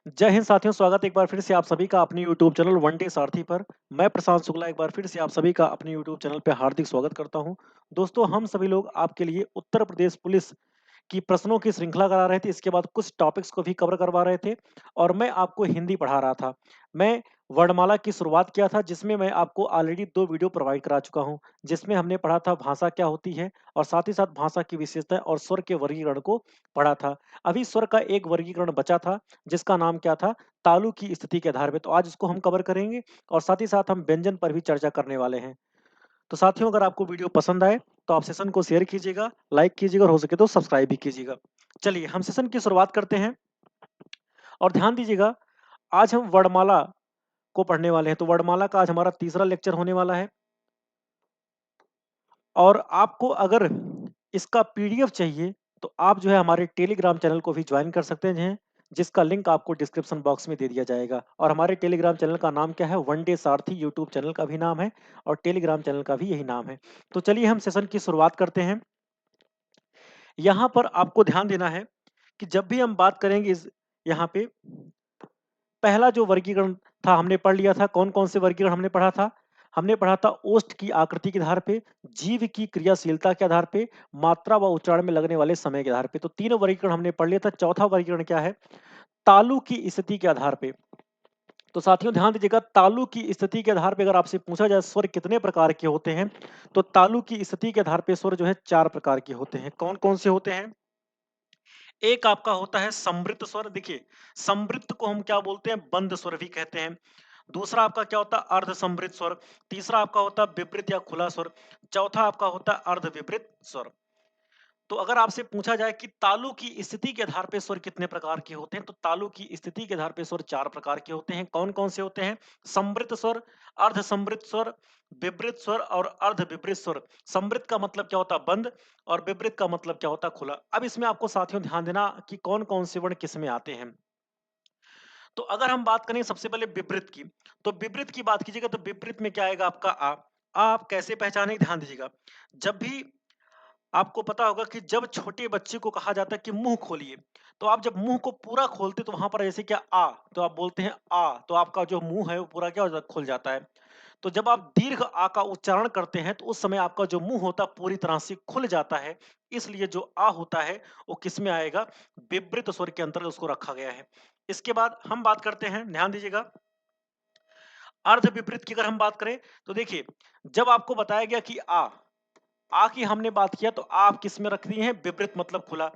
जय हिंद साथियों, स्वागत है एक बार फिर से आप सभी का अपने यूट्यूब चैनल वन डे सारथी पर। मैं प्रशांत शुक्ला एक बार फिर से आप सभी का अपने यूट्यूब चैनल पे हार्दिक स्वागत करता हूं। दोस्तों, हम सभी लोग आपके लिए उत्तर प्रदेश पुलिस की प्रश्नों की श्रृंखला करा रहे थे, इसके बाद कुछ टॉपिक्स को भी कवर करवा रहे थे और मैं आपको हिंदी पढ़ा रहा था। मैं वर्णमाला की शुरुआत किया था जिसमें मैं आपको ऑलरेडी 2 वीडियो प्रोवाइड करा चुका हूँ, जिसमें हमने पढ़ा था भाषा क्या होती है और साथ ही साथ भाषा की विशेषताएँ और स्वर के वर्गीकरण को पढ़ा था। अभी स्वर का एक वर्गीकरण बचा था जिसका नाम क्या था? तालु की स्थिति के आधार पे, तो आज इसको हम कवर करेंगे और साथ ही साथ हम व्यंजन पर भी चर्चा करने वाले हैं। तो साथियों, अगर आपको वीडियो पसंद आए तो आप सेशन को शेयर कीजिएगा, लाइक कीजिएगा और हो सके तो सब्सक्राइब भी कीजिएगा। चलिए हम सेशन की शुरुआत करते हैं और ध्यान दीजिएगा, आज हम वर्णमाला को पढ़ने वाले हैं। तो वर्णमाला का आज हमारा तीसरा लेक्चर होने वाला है और आपको अगर इसका पीडीएफ चाहिए तो आप जो है हमारे टेलीग्राम चैनल को भी ज्वाइन कर सकते हैं, जिसका लिंक आपको डिस्क्रिप्शन बॉक्स में दे दिया जाएगा। और हमारे टेलीग्राम चैनल का नाम क्या है? वन डे सारथी यूट्यूब चैनल का भी नाम है और टेलीग्राम चैनल का भी यही नाम है। तो चलिए हम सेशन की शुरुआत करते हैं। यहाँ पर आपको ध्यान देना है कि जब भी हम बात करेंगे इस यहाँ पे पहला जो वर्गीकरण था हमने पढ़ लिया था। कौन-कौन से वर्गीकरण हमने पढ़ा था? हमने पढ़ा था ओष्ठ की आकृति के आधार पे, जीव की क्रियाशीलता के आधार पे, मात्रा व उच्चारण में लगने वाले समय के आधार पे। तो 3 वर्गीकरण हमने पढ़ लिया था। चौथा वर्गीकरण क्या है? तालु की स्थिति के आधार पे। तो साथियों ध्यान दीजिएगा, तालु की स्थिति के आधार पे अगर आपसे पूछा जाए स्वर कितने प्रकार के होते हैं, तो तालु की स्थिति के आधार पे स्वर जो है 4 प्रकार के होते हैं। कौन-कौन से होते हैं? एक आपका होता है समृद्ध स्वर। देखिए, समृद्ध को हम क्या बोलते हैं? बंद स्वर भी कहते हैं। दूसरा आपका क्या होता है? अर्ध समृद्ध स्वर। तीसरा आपका होता है विपरीत या खुला स्वर। चौथा आपका होता है अर्ध विपरीत स्वर। तो अगर आपसे पूछा जाए कि तालु की स्थिति के आधार पे स्वर कितने प्रकार के होते हैं, तो तालु की स्थिति के आधार पे स्वर 4 प्रकार के होते हैं। कौन-कौन से होते हैं? समृद्ध स्वर, अर्ध समृद्ध स्वर, विपरीत स्वर और अर्ध विपरीत स्वर। समृद्ध का मतलब क्या होता है? बंद और विपरीत का मतलब क्या होता है? खुला। अब इसमें आपको साथियों ध्यान देना कि कौन-कौन से वर्ण किसमें आते हैं। तो अगर हम बात करें सबसे पहले विपरीत की, तो विपरीत की बात कीजिएगा तो विपरीत में क्या आएगा? आपका आ। आप कैसे पहचानेंगे? ध्यान दीजिएगा। जब भी आपको पता होगा कि जब छोटे बच्चे को कहा जाता है कि मुंह खोलिए, तो आप जब मुंह को पूरा खोलते तो वहां पर जैसे क्या आ, तो आप बोलते हैं आ, तो आपका जो मुंह है वो पूरा क्या हो जाता है? खुल जाता है। तो जब आप दीर्घ आ का उच्चारण करते हैं तो उस समय आपका जो मुंह होता है पूरी तरह से खुल जाता है। इसलिए जो आ होता है वो किस में आएगा? विपरीत स्वर के अंतर्गत उसको रखा गया है। इसके बाद हम बात करते हैं, ध्यान दीजिएगा, अर्ध विपरीत की अगर हम बात करें तो देखिए, जब आपको बताया गया कि आ की हमने बात किया तो आ आप किस में रख दिए हैं? विपरीत मतलब खुला।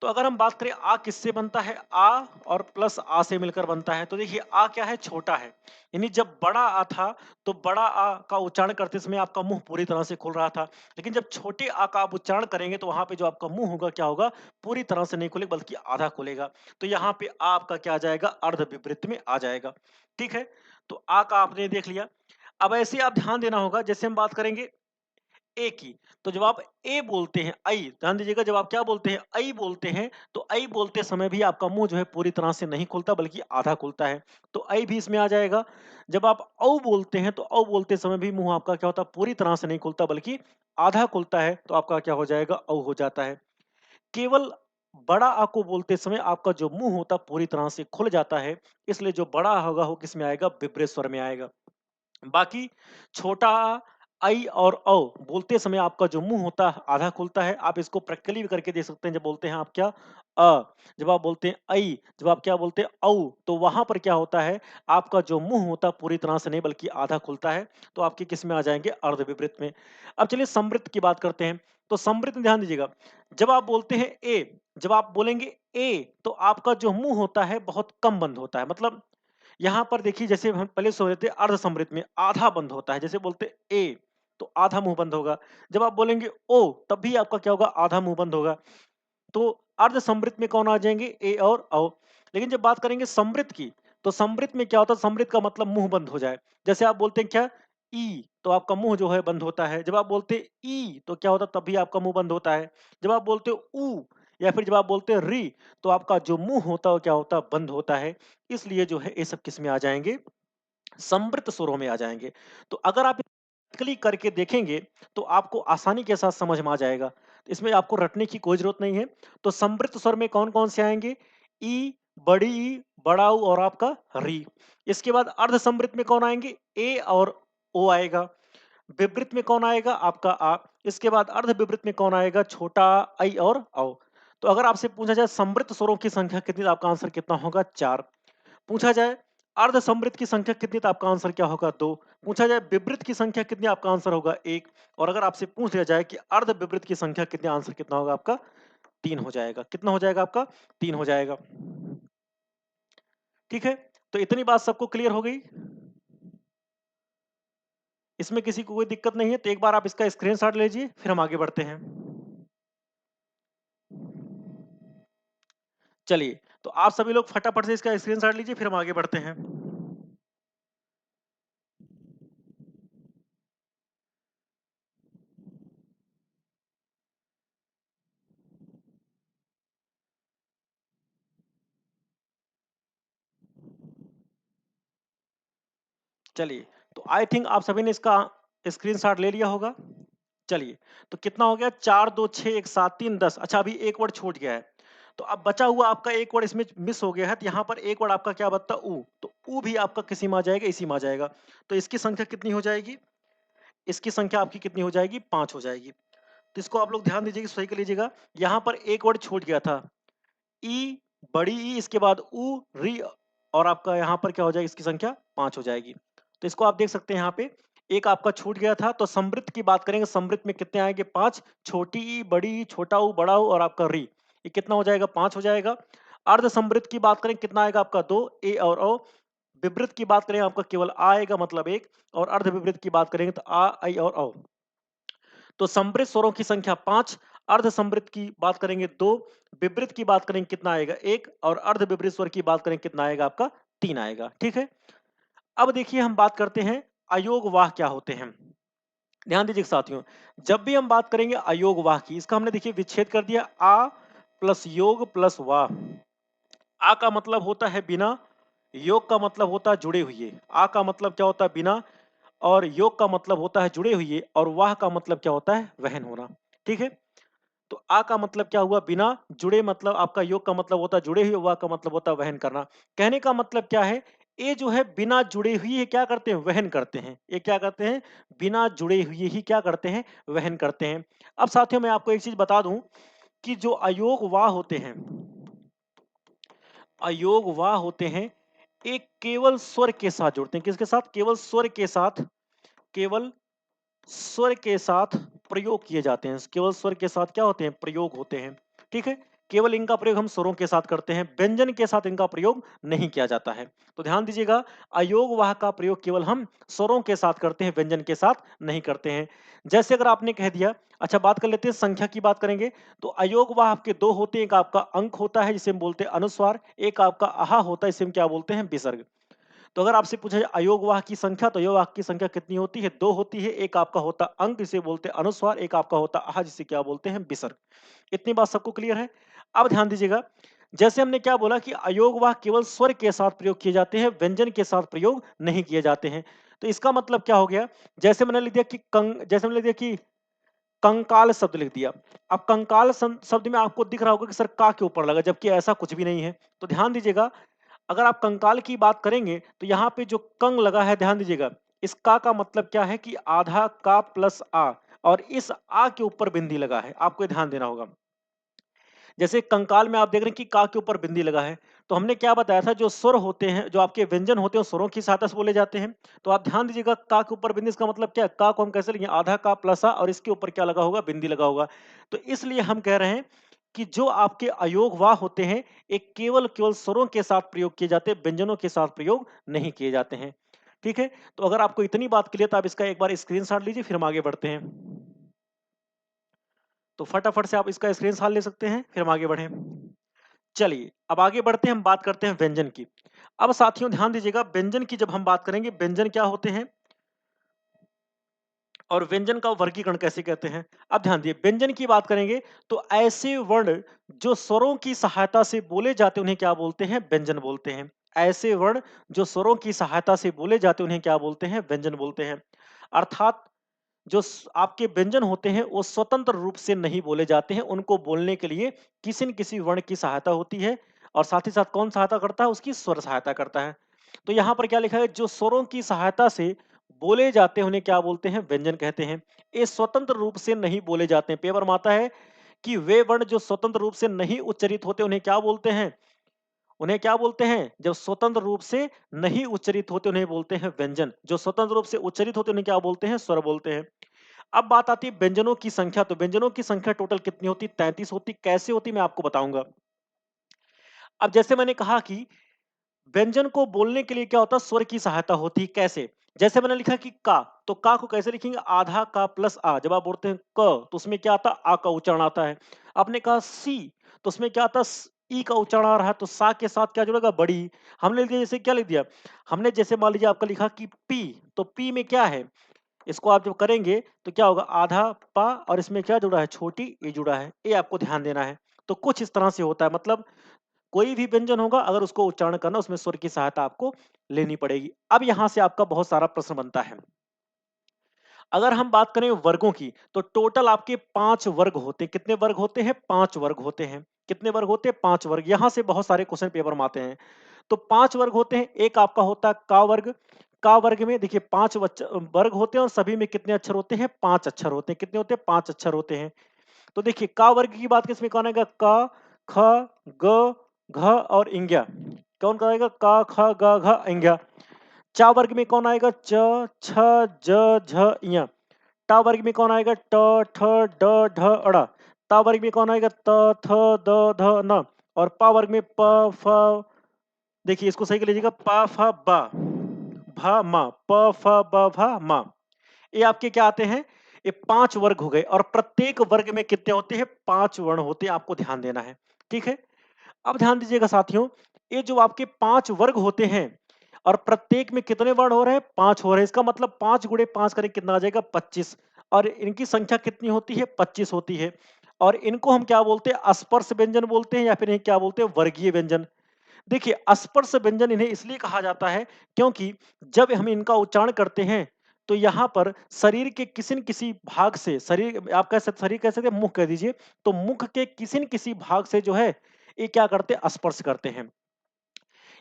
तो अगर हम बात करें आ किससे बनता है? आ और प्लस आ से मिलकर बनता है। तो देखिए आ क्या है? छोटा है। यानी जब बड़ा आ था तो बड़ा आ का उच्चारण करते समय आपका मुंह पूरी तरह से खुल रहा था। लेकिन जब छोटे आ का आप उच्चारण करेंगे तो वहां पे जो आपका मुंह होगा क्या होगा? पूरी तरह से नहीं खुलेगा बल्कि आधा खुलेगा। तो यहाँ पे आ आपका क्या आ जाएगा? अर्ध विपरीत में आ जाएगा। ठीक है, तो आ का आपने देख लिया। अब ऐसे आप ध्यान देना होगा, जैसे हम बात करेंगे ए की, तो जब आप ए बोलते हैं, आई, ध्यान दीजिएगा, जब आप क्या बोलते हैं? आई बोलते हैं, तो आई बोलते समय भी आपका मुंह जो है पूरी तरह से नहीं खुलता बल्कि आधा खुलता है। तो आई भी इसमें आ जाएगा। जब आप औ बोलते हैं तो औ बोलते समय भी मुंह आपका क्या होता है? पूरी तरह से नहीं खुलता बल्कि आधा खुलता है। तो आपका क्या हो जाएगा? औ हो जाता है। केवल बड़ा आ को बोलते समय आपका जो मुंह होता है पूरी तरह से खुल जाता है। इसलिए जो बड़ा आ होगा वो किस में आएगा? विपरीत स्वर में आएगा। बाकी छोटा आ, आई और औ बोलते समय आपका जो मुंह होता है आधा खुलता है। आप इसको प्रैक्टिकली भी करके देख सकते हैं। जब बोलते हैं आप क्या? जब आप बोलते हैं आई, जब आप क्या बोलते हैं? औ, तो वहां पर क्या होता है? आपका जो मुंह होता है पूरी तरह से नहीं बल्कि आधा खुलता है। तो आपके किस में आ जाएंगे? अर्ध विपरीत में। अब चलिए समृद्ध की बात करते हैं। तो समृद्ध में ध्यान दीजिएगा, जब आप बोलते हैं ए, जब आप बोलेंगे ए, तो आपका जो मुंह होता है बहुत कम बंद होता है। मतलब यहाँ पर देखिए, जैसे हम पहले सोच रहे थे अर्ध समृद्ध में आधा बंद होता है। जैसे बोलते ए तो आधा मुंह बंद होगा। जब आप बोलेंगे ओ तब भी आपका क्या होगा? आधा मुंह बंद होगा। तो अर्ध समृद्ध में कौन आ जाएंगे? ए और औ। लेकिन जब बात करेंगे समृद्ध की, तो समृद्ध में क्या होता है? समृद्ध का मतलब मुंह बंद हो जाए। जैसे आप बोलते हैं क्या? ई, तो आपका मुंह जो है बंद होता है। जब आप बोलते हैं ई तो क्या होता है? तब भी आपका मुंह बंद होता है। जब आप बोलते हो ऊ या फिर जब आप बोलते हैं री, तो आपका जो मुंह होता है वो क्या होता है? बंद होता है। इसलिए जो है ये सब किस में आ जाएंगे? समृद्ध स्वरों में आ जाएंगे। तो अगर आप प्रैक्टिकली करके देखेंगे तो आपको आसानी के साथ समझ में आ जाएगा। इसमें आपको रटने की कोई जरूरत नहीं है। तो समृद्ध स्वर में कौन कौन से आएंगे? ई, बड़ी ई, बड़ा ऊ और आपका री। इसके बाद अर्ध समृद्ध में कौन आएंगे? ए और ओ आएगा। विपरीत में कौन आएगा? आपका आ। इसके बाद अर्ध विपरीत में कौन आएगा? छोटा आई और औ। तो अगर आपसे पूछा जाए समृद्ध स्वरों की संख्या कितनी, तो आपका आंसर कितना होगा? 4। पूछा जाए अर्ध समृद्ध की संख्या कितनी, तो आपका आंसर क्या होगा? 2। पूछा जाए विपरीत की संख्या कितनी, आपका आंसर होगा 1। और अगर आपसे पूछ लिया जाए कि अर्ध विपरीत की संख्या कितनी, आंसर कितना होगा आपका? 3 हो जाएगा। कितना हो जाएगा आपका? 3 हो जाएगा। ठीक है, तो इतनी बात सबको क्लियर हो गई? इसमें किसी को कोई दिक्कत नहीं है? तो एक बार आप इसका स्क्रीनशॉट लीजिए, फिर हम आगे बढ़ते हैं। चलिए, तो आप सभी लोग फटाफट से इसका स्क्रीनशॉट लीजिए, फिर हम आगे बढ़ते हैं। चलिए, तो आई थिंक आप सभी ने इसका स्क्रीनशॉट ले लिया होगा। चलिए, तो कितना हो गया? 4, 2, 6, 1, 7, 3, 10। अच्छा, अभी एक वर्ड छूट गया है। तो अब बचा हुआ आपका एक वर्ड इसमें मिस हो गया है, तो यहाँ पर एक वर्ड आपका क्या बचता? ऊ। तो ऊ भी आपका किसी में आ जाएगा, इसी में आ जाएगा। तो इसकी संख्या कितनी हो जाएगी? इसकी संख्या आपकी कितनी हो जाएगी? 5 हो जाएगी। तो इसको आप लोग ध्यान दीजिएगा, सही कर लीजिएगा। यहाँ पर एक वर्ड छूट गया था। ई, बड़ी ई, इसके बाद ऊ, री, और आपका यहाँ पर क्या हो जाएगी? इसकी संख्या 5 हो जाएगी। तो इसको आप देख सकते हैं यहाँ पे, एक आपका छूट गया था। तो समृद्ध की बात करेंगे, समृद्ध में कितने आएंगे? 5। छोटी ई, बड़ी ई, छोटा ऊ, बड़ा ऊ और आपका री, ये कितना हो जाएगा? 5 हो जाएगा। अर्ध समृद्ध की बात करें, कितना आएगा आपका? 2, ए और ओ। विपरीत की बात करें, आपका केवल आ आएगा, मतलब 1। और अर्ध विपरीत की बात करेंगे तो आ, आई और औ। तो समृद्ध स्वरों की संख्या 5, अर्ध समृद्ध की बात करेंगे 2, विपरीत की बात करेंगे कितना आएगा? 1, और अर्ध विपरीत स्वर की बात करें कितना आएगा आपका? 3 आएगा। ठीक है, अब देखिए हम बात करते हैं अयोग वाह क्या होते हैं। ध्यान दीजिए साथियों, जब भी हम बात करेंगे अयोग वाह की, इसका हमने देखिए विच्छेद कर दिया। आ प्लस योग प्लस वाह। आ का मतलब होता है बिना, योग का मतलब होता है जुड़े हुए। आ का मतलब क्या होता है? बिना, और योग का मतलब होता है जुड़े हुए, और वाह का मतलब क्या होता है? वहन होना। ठीक है, तो आ का मतलब क्या हुआ? बिना, जुड़े मतलब आपका योग का मतलब होता है जुड़े हुए, वाह का मतलब होता है वहन करना। कहने का मतलब क्या है? ये जो है बिना जुड़े हुए क्या करते हैं? वहन करते हैं। ये क्या करते हैं? बिना जुड़े हुए ही क्या करते हैं? वहन करते हैं। अब साथियों मैं आपको एक चीज बता दूं कि जो अयोग वाह होते हैं, अयोग वाह होते हैं, एक केवल स्वर के साथ जुड़ते हैं। किसके साथ? केवल स्वर के साथ, केवल स्वर के साथ प्रयोग किए जाते हैं। केवल स्वर के साथ क्या होते हैं? प्रयोग होते हैं। ठीक है, केवल इनका प्रयोग हम स्वरों के साथ करते हैं, व्यंजन के साथ इनका प्रयोग नहीं किया जाता है। तो ध्यान दीजिएगा, अयोग वाह का प्रयोग केवल हम स्वरों के साथ करते हैं, व्यंजन के साथ नहीं करते हैं। जैसे अगर आपने कह दिया, अच्छा बात कर लेते हैं संख्या की बात करेंगे, तो अयोग वाह आपके 2 होते हैं। एक आपका अंक होता है जिसे हम बोलते हैं अनुस्वार, एक आपका आहा होता है, इसे हम क्या बोलते हैं? विसर्ग। तो अगर आपसे पूछा जाए अयोग वाह की संख्या, तो अयोग वाह की संख्या कितनी होती है? 2 होती है। एक आपका होता अंक, जिसे बोलते हैं अनुस्वार, एक आपका होता आहा, जिसे क्या बोलते हैं? विसर्ग। इतनी बात सबको क्लियर है? अब ध्यान दीजिएगा, जैसे हमने क्या बोला कि अयोग वाह केवल स्वर के साथ प्रयोग किए जाते हैं, व्यंजन के साथ प्रयोग नहीं किए जाते हैं। तो इसका मतलब क्या हो गया? जैसे मैंने लिख दिया कि जैसे मैंने लिख दिया कि कंकाल शब्द लिख दिया। अब कंकाल शब्द में आपको दिख रहा होगा कि सर का के ऊपर लगा, जबकि ऐसा कुछ भी नहीं है। तो ध्यान दीजिएगा, अगर आप कंकाल की बात करेंगे, तो यहाँ पे जो कंग लगा है, ध्यान दीजिएगा, इस का मतलब क्या है कि आधा का प्लस आ, और इस आ के ऊपर बिंदी लगा है। आपको ये ध्यान देना होगा। जैसे कंकाल में आप देख रहे हैं कि का के ऊपर बिंदी लगा है, तो हमने क्या बताया था? जो स्वर होते हैं, जो आपके व्यंजन होते हैं, वो स्वरों की सहायता से बोले जाते हैं। तो आप ध्यान दीजिएगा, का के ऊपर बिंदी, इसका मतलब क्या है? का को हम कैसे लिखेंगे? आधा का प्लस आ, और इसके ऊपर क्या लगा होगा? बिंदी लगा होगा। तो इसलिए हम कह रहे हैं कि जो आपके अयोग वाह होते हैं, एक केवल केवल स्वरों के साथ प्रयोग किए जाते हैं, व्यंजनों के साथ प्रयोग नहीं किए जाते हैं। ठीक है, तो अगर आपको इतनी बात क्लियर, तो आप इसका एक बार स्क्रीनशॉट लीजिए, फिर हम आगे बढ़ते हैं। तो फटाफट से आप इसका स्क्रीनशॉट ले सकते हैं, फिर हम आगे बढ़ें। चलिए, अब आगे बढ़ते हैं, हम बात करते हैं व्यंजन की। अब साथियों ध्यान दीजिएगा, व्यंजन की जब हम बात करेंगे, व्यंजन क्या होते हैं और व्यंजन का वर्गीकरण कैसे कहते हैं। अब ध्यान दिए, व्यंजन की बात करेंगे, तो ऐसे वर्ण जो स्वरों की सहायता से बोले जाते हैं, उन्हें क्या बोलते हैं? व्यंजन बोलते हैं। ऐसे वर्ण जो स्वरों की सहायता से बोले जाते हैं, उन्हें क्या बोलते हैं? व्यंजन बोलते हैं। अर्थात जो आपके व्यंजन होते हैं, वो स्वतंत्र रूप से नहीं बोले जाते हैं, उनको बोलने के लिए किसी न किसी वर्ण की सहायता होती है। और साथ ही साथ कौन सहायता करता है? उसकी स्वर सहायता करता है। तो यहाँ पर क्या लिखा है? जो स्वरों की सहायता से बोले जाते हैं उन्हें क्या बोलते हैं? व्यंजन कहते हैं। ये स्वतंत्र रूप से नहीं बोले जाते हैं। पेपर में आता है कि वे वर्ण जो स्वतंत्र रूप से नहीं उच्चरित होते उन्हें क्या बोलते हैं? उन्हें क्या बोलते हैं? जब स्वतंत्र रूप से नहीं उच्चरित होते उन्हें बोलते हैं व्यंजन। जो स्वतंत्र रूप से उच्चरित होते उन्हें क्या बोलते हैं? स्वर बोलते हैं। अब बात आती है व्यंजनों की संख्या, तो व्यंजनों की संख्या टोटल कितनी होती? 33 होती। कैसे होती मैं आपको बताऊंगा। अब जैसे मैंने कहा कि व्यंजन को बोलने के लिए क्या होता है? स्वर की सहायता होती है। कैसे? जैसे मैंने लिखा कि का, तो का को कैसे लिखेंगे? आधा का प्लस आ। जब आप बोलते हैं क, तो उसमें क्या आता है? आ का उच्चारण आता है। आपने कहा सी, तो उसमें क्या आता है? ई का उच्चारण आ रहा है, तो सा के साथ क्या जुड़ेगा? बड़ी। हमने लिख दिया, जैसे क्या लिख दिया? हमने जैसे मान लीजिए आपका लिखा कि पी, तो पी में क्या है? इसको आप जब करेंगे तो क्या होगा? आधा पा, और इसमें क्या जुड़ा है? छोटी ए जुड़ा है। ये आपको ध्यान देना है। तो कुछ इस तरह से होता है, मतलब कोई भी व्यंजन होगा, अगर उसको उच्चारण करना, उसमें स्वर की सहायता आपको लेनी पड़ेगी। अब यहाँ से आपका बहुत सारा प्रश्न बनता है। अगर हम बात करें वर्गों की, तो टोटल आपके 5 वर्ग होते हैं। कितने वर्ग होते हैं? 5 वर्ग होते हैं। कितने वर्ग होते हैं? 5 वर्ग। यहाँ से बहुत सारे क्वेश्चन पेपर में आते हैं। तो 5 वर्ग होते हैं। एक आपका होता है का वर्ग। का वर्ग में देखिए 5 वर्ग होते हैं, और सभी में कितने अक्षर होते हैं? 5 अक्षर होते हैं। कितने होते हैं? 5 अक्षर होते हैं। तो देखिए का वर्ग की बात किसमें कौन आएगा? क, ख, ग, घ और इंग्या। कौन कहेगा? क, ख, ग, घ, इंग्या। चा वर्ग में कौन आएगा? च, छ, ज, झ, इया। टा वर्ग में कौन आएगा? ट, ठ, ड, ढ, अड़ा। ता वर्ग में कौन आएगा? त, थ, द, ध, न। और पा वर्ग में प, फ, देखिए इसको सही कर लीजिएगा, प, फ, ब, भ, म, प, फ, ब, भ, म। ये आपके क्या आते हैं? ये 5 वर्ग हो गए, और प्रत्येक वर्ग में कितने होते हैं? 5 वर्ण होते हैं। आपको ध्यान देना है। ठीक है? अब ध्यान दीजिएगा साथियों, ये जो आपके 5 वर्ग होते हैं, और प्रत्येक में कितने वर्ण हो रहे हैं? 5 हो रहे हैं। इसका मतलब 5 गुणे 5 करें कितना आ जाएगा? 25। और इनकी संख्या कितनी होती है? 25 होती है। और इनको हम क्या बोलते हैं? अस्पर्श व्यंजन बोलते हैं, या फिर इन्हें क्या बोलते हैं? वर्गीय व्यंजन। देखिए अस्पर्श व्यंजन इन्हें इसलिए कहा जाता है क्योंकि जब हम इनका उच्चारण करते हैं, तो यहाँ पर शरीर के किसी न किसी भाग से, शरीर आप कह सकते, शरीर कह सकते हैं, मुख कह दीजिए, तो मुख के किसी न किसी भाग से जो है ये क्या करते हैं? स्पर्श करते हैं।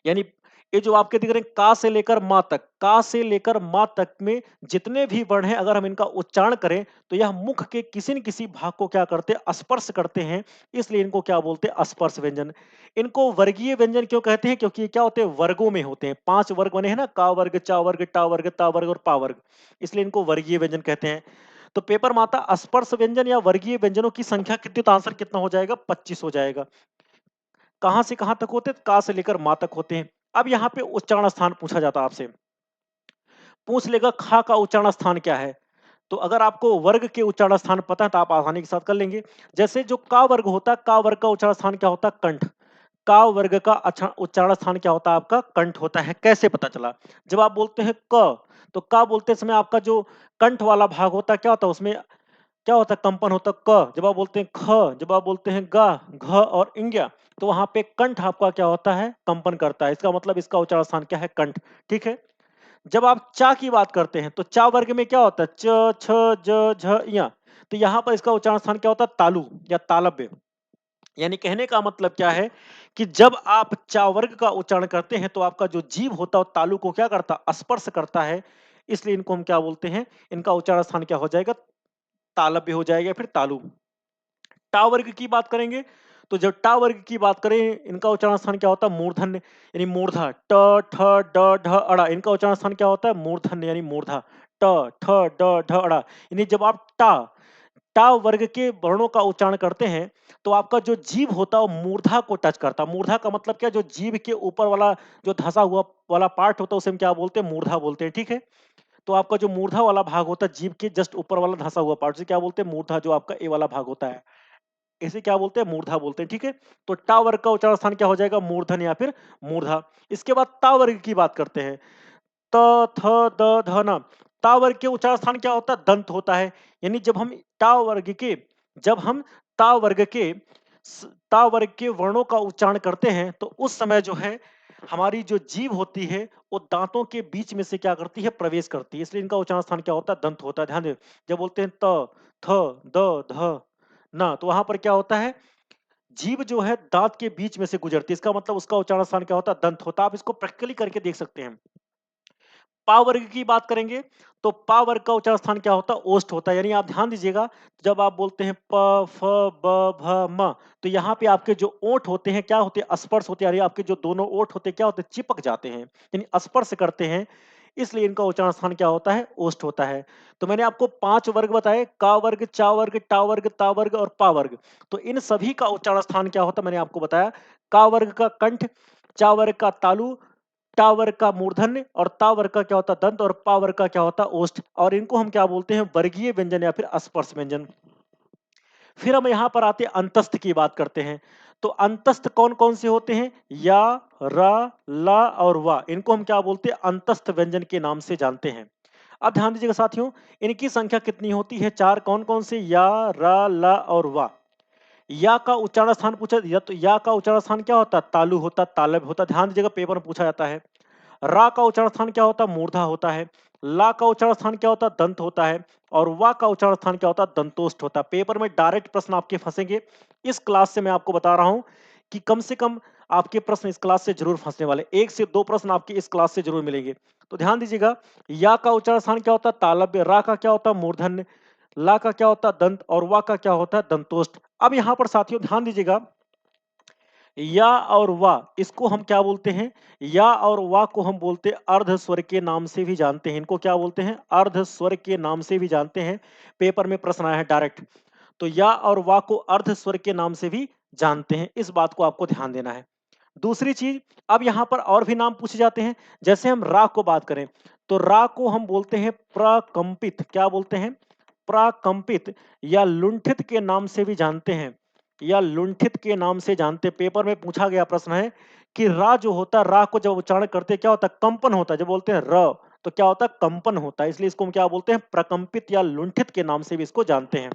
यानी ये जो आपके दिख रहे हैं का से लेकर माँ तक, का से लेकर माँ तक में जितने भी वर्ण हैं, अगर हम इनका उच्चारण करें तो यह मुख के किसी न किसी भाग को क्या करते हैं? स्पर्श करते हैं। इसलिए इनको क्या बोलते हैं? स्पर्श व्यंजन। इनको वर्गीय व्यंजन क्यों कहते हैं? क्योंकि ये क्या होते हैं? वर्गों में होते हैं। 5 वर्ग बने हैं ना, का वर्ग, चा वर्ग, टा वर्ग, ता वर्ग और पा वर्ग। इसलिए इनको वर्गीय व्यंजन कहते हैं। तो पेपर में आता स्पर्श व्यंजन या वर्गीय व्यंजनों की संख्या कितनी, तो आंसर कितना हो जाएगा? 25 हो जाएगा। कहाँ से कहाँ तक होते हैं? का से लेकर माँ तक होते हैं। अब यहाँ पे उच्चारण स्थान पूछा जाता है आपसे। पूछ लेगा खा का उच्चारण स्थान क्या है? तो अगर आपको वर्ग के उच्चारण स्थान पता है तो आप आसानी के साथ कर लेंगे। जैसे जो का वर्ग होता है, का वर्ग का उच्चारण स्थान क्या होता है? कंठ। का वर्ग का अच्छा उच्चारण स्थान क्या होता है? आपका कंठ होता है। कैसे पता चला? जब आप बोलते हैं क, तो का बोलते समय आपका जो कंठ वाला भाग होता है क्या होता है? उसमें क्या होता है? कंपन होता है। क जब आप बोलते हैं, ख जब आप बोलते हैं, गा, घ और इंग्या, तो वहां पे कंठ आपका क्या होता है? कंपन करता है। इसका मतलब इसका उच्चारण स्थान क्या है? कंठ। ठीक है? जब आप चा की बात करते हैं, तो चा वर्ग में क्या होता है? च, छ, ज, झ, इया। तो यहाँ पर इसका उच्चारण स्थान क्या होता है? तालु या तालव्य। यानी कहने का मतलब क्या है कि जब आप चा वर्ग का उच्चारण करते हैं, तो आपका जो जीभ होता है वो तालु को क्या करता है? स्पर्श करता है। इसलिए इनको हम क्या बोलते हैं? इनका उच्चारण स्थान क्या हो जाएगा? तालव्य हो जाएगा, फिर तालु। टा वर्ग की बात करेंगे, तो जब टा वर्ग की बात करें, इनका उच्चारण स्थान क्या होता है? मूर्धन्य यानी मूर्धा। ट, ठ, ड, ढ, अड़ा, इनका उच्चारण स्थान क्या होता है? मूर्धन्य यानी मूर्धा। ट, ठ, ड, ढ, अड़ा। यानी जब आप टा टा वर्ग के वर्णों का उच्चारण करते हैं, तो आपका जो जीभ होता है वो मूर्धा को टच करता है। मूर्धा का मतलब क्या? जो जीभ के ऊपर वाला जो धंसा हुआ वाला पार्ट होता है, उसे हम क्या बोलते हैं? मूर्धा बोलते हैं। ठीक है? तो आपका जो मूर्धा वाला भाग होता है, जीभ के जस्ट ऊपर वाला धंसा हुआ पार्ट, उसे क्या बोलते हैं? मूर्धा। जो आपका ए वाला भाग होता है, इसे क्या बोलते हैं? मूर्धा बोलते हैं। ठीक है? तो टा वर्ग का उच्चारण स्थान क्या हो जाएगा? मूर्धन या फिर मूर्धा। इसके बाद ता वर्ग की बात करते हैं। त, थ, द, ध, न। ता वर्ग के उच्चारण स्थान क्या होता है? दंत होता है। यानी जब हम ता वर्ग के ता वर्ग के वर्णों का उच्चारण करते हैं, तो उस समय जो है हमारी जो जीभ होती है, वो दांतों के बीच में से क्या करती है? प्रवेश करती है। इसलिए इनका उच्चारण स्थान क्या होता है? दंत होता है। ध्यान दें, जब बोलते हैं त, थ, द, ध, न, तो वहां पर क्या होता है? जीभ जो है दांत के बीच में से गुजरती है, इसका मतलब उसका उच्चारण स्थान क्या होता है? दंत होता है। आप इसको प्रैक्टिकली करके देख सकते हैं। पा वर्ग की बात करेंगे, तो पा वर्ग का उच्चारण स्थान क्या होता है? ओष्ठ होता है। यानी आप ध्यान दीजिएगा, जब आप बोलते हैं प, फ, ब, भ, म, तो यहाँ पे आपके जो ओंठ होते हैं, क्या होते हैं? स्पर्श होते हैं, यानी आपके जो दोनों ओंठ होते हैं, क्या होते हैं? चिपक जाते हैं, यानी स्पर्श करते हैं, इसलिए इनका उच्चारण स्थान क्या होता है? ओष्ठ होता है। तो मैंने आपको 5 वर्ग बताए, का वर्ग, चा वर्ग, टा वर्ग, ता वर्ग और पा वर्ग। तो इन सभी का उच्चारण स्थान क्या होता है? मैंने आपको बताया, का वर्ग का कंठ, चा वर्ग का तालु, टा वर्ग का मूर्धन्य और ता वर्ग का क्या होता है? दंत और पा वर्ग का क्या होता है? ओष्ठ। और इनको हम क्या बोलते हैं? वर्गीय व्यंजन या फिर स्पर्श व्यंजन। फिर हम यहाँ पर आते हैं अंतस्थ की बात करते हैं। तो अंतस्थ कौन-कौन से होते हैं? या, र, ला और वा। इनको हम क्या बोलते हैं? अंतस्थ व्यंजन के नाम से जानते हैं। अब ध्यान दीजिएगा साथियों, इनकी संख्या कितनी होती है? 4। कौन-कौन से? या, र, ला और वा। या का उच्चारण स्थान पूछा, या तो या का उच्चारण स्थान क्या होता है? तालु होता, तालब होता। ध्यान दीजिएगा, पेपर में पूछा जाता है। रा का उच्चारण स्थान क्या होता है? मूर्धा होता है। ला का उच्चारण स्थान क्या होता है? दंत होता है। और वा का उच्चारण स्थान क्या होता है? दंतोष्ठ होता है। पेपर में डायरेक्ट प्रश्न आपके फंसेंगे। इस क्लास से मैं आपको बता रहा हूं कि कम से कम आपके प्रश्न इस क्लास से जरूर फंसने वाले। 1 से 2 प्रश्न आपके इस क्लास से जरूर मिलेंगे। तो ध्यान दीजिएगा, या का उच्चारण स्थान क्या होता है? तालव्य। रा का क्या होता है? मूर्धन्य। ला का क्या होता है? दंत। और वा का क्या होता है? दंतोष्ठ। अब यहाँ पर साथियों ध्यान दीजिएगा, या और वा इसको हम क्या बोलते हैं? या और वा को हम बोलते हैं अर्ध स्वर के नाम से भी जानते हैं। इनको क्या बोलते हैं? अर्ध स्वर के नाम से भी जानते हैं। पेपर में प्रश्न आया है डायरेक्ट। तो या और वा को अर्ध स्वर के नाम से भी जानते हैं। इस बात को आपको ध्यान देना है। दूसरी चीज, अब यहाँ पर और भी नाम पूछे जाते हैं। जैसे हम रा को बात करें, तो रा को हम बोलते हैं प्रकंपित। क्या बोलते हैं? प्राकंपित या लुंठित के नाम से भी जानते हैं, या लुंठित के नाम से जानते। पेपर में पूछा गया प्रश्न है कि रा जो होता है, रा को जब उच्चारण करते हैं, क्या होता है? कंपन होता है। जब बोलते हैं र, तो क्या होता है? कंपन होता है। इसलिए इसको हम क्या बोलते हैं? प्रकंपित या लुंठित के नाम से भी इसको जानते हैं।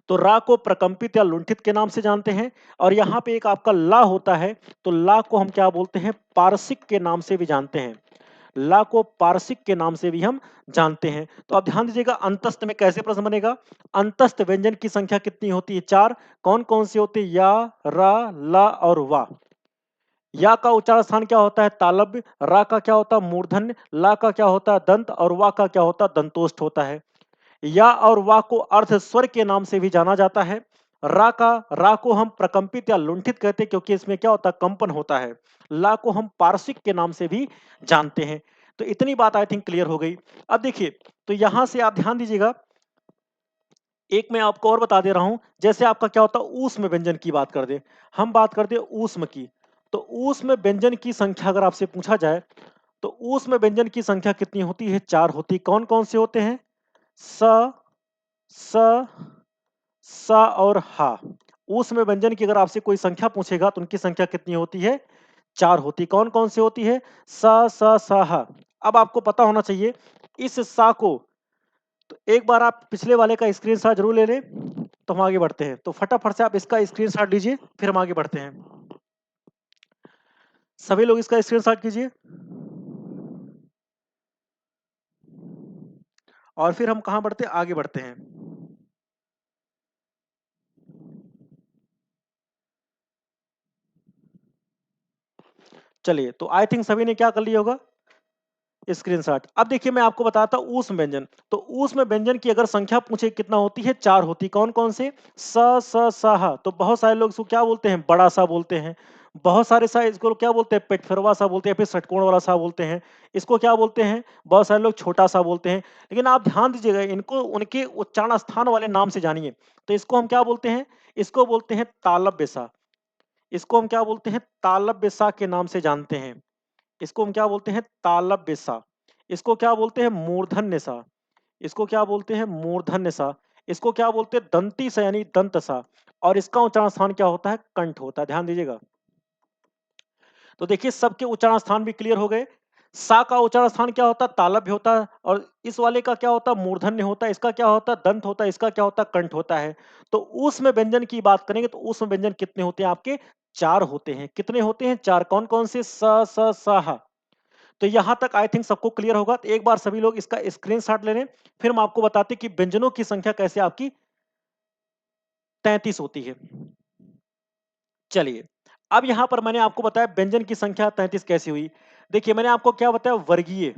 तो रा को प्रकंपित या लुंठित के नाम से जानते हैं। और यहाँ पे एक आपका ला होता है, तो ला को हम क्या बोलते हैं? पारसिक के नाम से भी जानते हैं। ला को पारसिक के नाम से भी हम जानते हैं। तो आप ध्यान दीजिएगा, अंतस्थ में कैसे प्रश्न बनेगा? अंतस्थ व्यंजन की संख्या कितनी होती है? 4। कौन-कौन से होते हैं? या, रा, ला और वा। या का उच्चारण स्थान क्या होता है? तालव्य। रा का क्या होता है? मूर्धन्य। ला का क्या होता है? दंत। और वा का क्या होता है? दंतोष्ठ होता है। या और वा को अर्ध स्वर के नाम से भी जाना जाता है। रा को हम प्रकंपित या लुंठित कहते हैं, क्योंकि इसमें क्या होता है? कंपन होता है। ला को हम पारसिक के नाम से भी जानते हैं। तो इतनी बात आई थिंक क्लियर हो गई। अब देखिए, तो यहां से आप ध्यान दीजिएगा, एक मैं आपको और बता दे रहा हूं। जैसे आपका क्या होता है? ऊष्म व्यंजन की बात कर दे, हम बात करते हैं ऊष्म की। तो ऊष्म व्यंजन की संख्या अगर आपसे पूछा जाए, तो ऊष्म व्यंजन की संख्या कितनी होती है? 4 होती। कौन कौन से होते हैं? स, स, स और हा। ऊष्म व्यंजन की अगर आपसे कोई संख्या पूछेगा, तो उनकी संख्या कितनी होती है? 4 होती। कौन-कौन सी होती है? स, स, स, ह। अब आपको पता होना चाहिए इस सा को, तो एक बार आप पिछले वाले का स्क्रीनशॉट ज़रूर ले लें, तो हम आगे बढ़ते हैं। तो फटाफट से आप इसका स्क्रीनशॉट लीजिए, फिर हम आगे बढ़ते हैं। सभी लोग इसका स्क्रीनशॉट कीजिए। और फिर हम कहाँ बढ़ते हैं? आगे बढ़ते हैं। चलिए, तो आई थिंक सभी ने क्या कर लिया होगा? स्क्रीनशॉट। अब देखिए, मैं आपको बताता हूँ ऊष्म व्यंजन। तो ऊष्म व्यंजन की अगर संख्या पूछे कितना होती है? 4 होती। कौन-कौन से? स, स, स, ह। तो बहुत सारे लोग इसको क्या बोलते हैं? बड़ा सा बोलते हैं। बहुत सारे सा इसको क्या बोलते हैं? पेटफिरवा सा बोलते हैं, फिर षटकोण वाला सा बोलते हैं। इसको क्या बोलते हैं? बहुत सारे लोग छोटा सा बोलते हैं। लेकिन आप ध्यान दीजिएगा, इनको उनके उच्चारण स्थान वाले नाम से जानिए। तो इसको हम क्या बोलते हैं? इसको बोलते हैं तालव्य सा। इसको हम क्या बोलते हैं? तालव्य सा के नाम से जानते हैं। इसको हम क्या बोलते हैं? तालव्य सा। इसको क्या बोलते हैं? मूर्धन्य सा। इसको क्या बोलते हैं? मूर्धन्य सा। इसको क्या बोलते हैं? दंती सा यानी दंत सा। और इसका उच्चारण स्थान क्या होता है? कंठ होता है। ध्यान दीजिएगा। तो देखिए, सबके उच्चारण स्थान भी क्लियर हो गए। सा का उच्चारण स्थान क्या होता है? तालव्य होता है। और इस वाले का क्या होता है? मूर्धन्य होता है। इसका क्या होता है? दंत होता है। इसका क्या होता है? कंठ होता है। तो ऊष्म व्यंजन की बात करेंगे, तो ऊष्म व्यंजन कितने होते हैं आपके? 4 होते हैं। कितने होते हैं? 4। कौन-कौन से? स, स, स, ह। तो यहाँ तक आई थिंक सबको क्लियर होगा। तो एक बार सभी लोग इसका स्क्रीनशॉट ले लें, फिर हम आपको बताते हैं कि व्यंजनों की संख्या कैसे आपकी 33 होती है। चलिए, अब यहाँ पर मैंने आपको बताया व्यंजन की संख्या 33 कैसे हुई। देखिए मैंने आपको क्या बताया वर्गीय,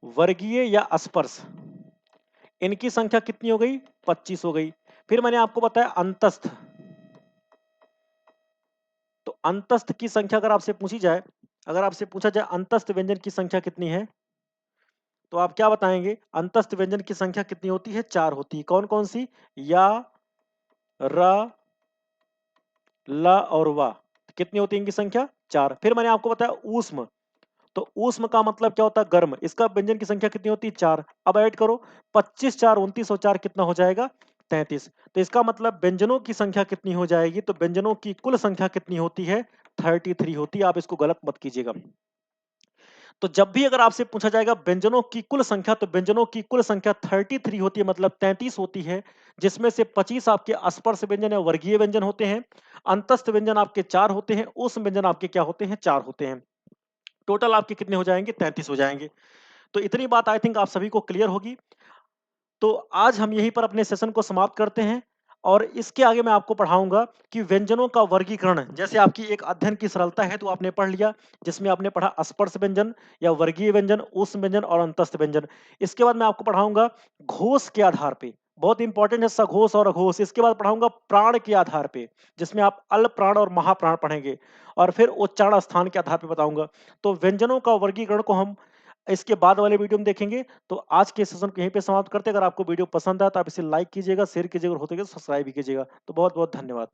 वर्गीय या अस्पर्श इनकी संख्या कितनी हो गई? 25 हो गई। फिर मैंने आपको बताया अंतस्थ, तो अंतस्थ की संख्या अगर आपसे पूछी जाए, अगर आपसे पूछा जाए अंतस्थ व्यंजन की संख्या कितनी है? तो आप क्या बताएँगे? अंतस्थ व्यंजन की संख्या कितनी होती है? 4 होती है। कौन-कौन सी? या, र, ल और व। कितनी होती है इनकी संख्या? 4। फिर मैंने आपको बताया ऊष्म, तो ऊष्म का मतलब क्या होता है? गर्म। इसका व्यंजन की संख्या कितनी होती है? 4। अब ऐड करो 25, 4, 29 और 4 कितना हो जाएगा? 33। तो इसका मतलब व्यंजनों की संख्या कितनी हो जाएगी? तो व्यंजनों की कुल संख्या कितनी होती है? 33 होती है। आप इसको गलत मत कीजिएगा। तो जब भी अगर आपसे पूछा जाएगा व्यंजनों की कुल संख्या, तो व्यंजनों की कुल संख्या 33 होती है, मतलब 33 होती है, जिसमें से 25 आपके अस्पर्श व्यंजन या वर्गीय व्यंजन होते हैं, अंतस्थ व्यंजन आपके 4 होते हैं, ऊष्म व्यंजन आपके क्या होते हैं? 4 होते हैं। टोटल आपके कितने हो जाएँगे? 33 हो जाएँगे। तो इतनी बात आई थिंक आप सभी को क्लियर होगी। तो आज हम यहीं पर अपने सेशन को समाप्त करते हैं और इसके आगे मैं आपको पढ़ाऊँगा कि व्यंजनों का वर्गीकरण, जैसे आपकी एक अध्ययन की सरलता है तो आपने पढ़ लिया, जिसमें आपने पढ़ा स्पर्श व्यंजन या वर्गीय व्यंजन, ऊष्म व्यंजन और अंतस्थ व्यंजन। इसके बाद मैं आपको पढ़ाऊँगा घोष के आधार पे, बहुत इंपॉर्टेंट है सघोष और अघोष। इसके बाद पढ़ाऊँगा प्राण के आधार पे, जिसमें आप अल्प प्राण और महाप्राण पढ़ेंगे और फिर उच्चारण स्थान के आधार पे बताऊँगा। तो व्यंजनों का वर्गीकरण को हम इसके बाद वाले वीडियो में देखेंगे। तो आज के सेशन को यहीं पे समाप्त करते हैं। अगर आपको वीडियो पसंद आया तो आप इसे लाइक कीजिएगा, शेयर कीजिएगा और हो सके तो सब्सक्राइब भी कीजिएगा। तो बहुत-बहुत धन्यवाद।